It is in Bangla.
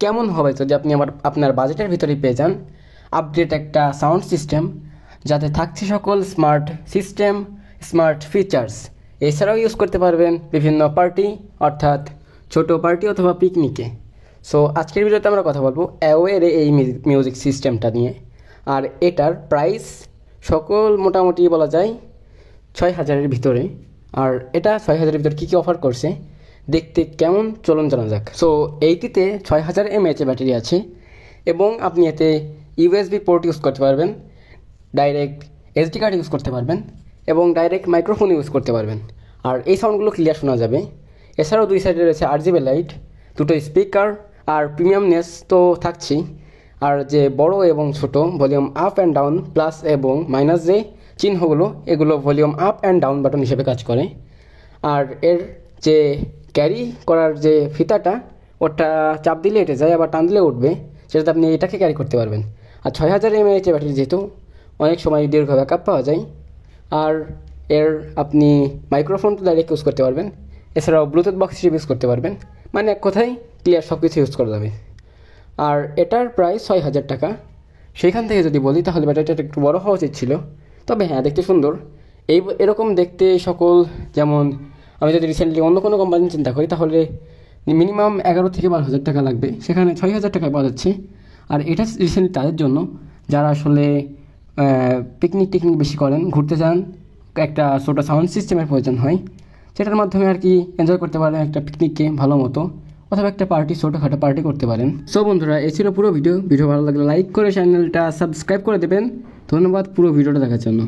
কেমন হবে যদি আপনি আপনার বাজেটের ভিতরেই পেয়ে যান আপডেট একটা সাউন্ড সিস্টেম, যাতে থাকছে সকল স্মার্ট সিস্টেম, স্মার্ট ফিচার্স। এছাড়াও ইউজ করতে পারবেন বিভিন্ন পার্টি, অর্থাৎ ছোট পার্টি অথবা পিকনিকে। সো আজকের ভিডিওতে আমরা কথা বলবো অ্যাওয়ের এই মিউজিক সিস্টেমটা নিয়ে। আর এটার প্রাইস সকল মোটামুটি বলা যায় 6,000-এর ভিতরে। আর এটা 6,000-এর ভিতরে কী কী অফার করছে, দেখতে কেমন, চলুন জানা যাক। সো এইটিতে 6,000 mAh ব্যাটারি আছে এবং আপনি এতে ইউএসবি পোর্ট ইউজ করতে পারবেন, ডাইরেক্ট এসডি কার্ড ইউজ করতে পারবেন এবং ডাইরেক্ট মাইক্রোফোন ইউজ করতে পারবেন। আর এই সাউন্ডগুলো ক্লিয়ার শোনা যাবে। এছাড়াও দুই সাইডে রয়েছে RGB লাইট, দুটো স্পিকার, আর প্রিমিয়ামনেস তো থাকছেই। আর যে বড় এবং ছোট volume up and down, plus এবং মাইনাস যে চিহ্নগুলো, এগুলো volume up and down button হিসেবে কাজ করে। আর এর যে ক্যারি করার যে ফিতাটা, ওটা চাপ দিলে এটে যায়, আবার টান দিলে উঠবে, সেটাতে আপনি এটাকে ক্যারি করতে পারবেন। আর 6,000 mAh ব্যাটারি যেহেতু, অনেক সময় দীর্ঘ ব্যাকআপ পাওয়া যায়। আর এর আপনি মাইক্রোফোন তো ডাইরেক্ট ইউজ করতে পারবেন, এছাড়াও ব্লুটুথ বক্স হিসেবে ইউজ করতে পারবেন, মানে এক কথায় ক্লিয়ার সব কিছু ইউজ করা যাবে। আর এটার প্রাইস 6,000 টাকা। সেইখান থেকে যদি বলি তাহলে ব্যাটারিটা একটু বড় হওয়া উচিত ছিল, তবে হ্যাঁ দেখতে সুন্দর। এরকম দেখতে সকল, যেমন আমি যদি রিসেন্টলি অন্য কোনো কোম্পানি চিন্তা করি তাহলে মিনিমাম 11,000-12,000 টাকা লাগবে, সেখানে 6,000 টাকায় পাওয়া যাচ্ছে। আর এটা রিসেন্টলি তাদের জন্য যারা আসলে পিকনিক টিকনিক বেশি করেন, ঘুরতে যান, একটা ছোটো সাউন্ড সিস্টেমের প্রয়োজন হয়, সেটার মাধ্যমে আর কি এনজয় করতে পারেন একটা পিকনিককে ভালো মতো, অথবা একটা পার্টি, ছোটোখাটো পার্টি করতে পারেন। সো বন্ধুরা, এই ছিল পুরো ভিডিও ভালো লাগলে লাইক করে চ্যানেলটা সাবস্ক্রাইব করে দেবেন। ধন্যবাদ পুরো ভিডিওটা দেখার জন্য।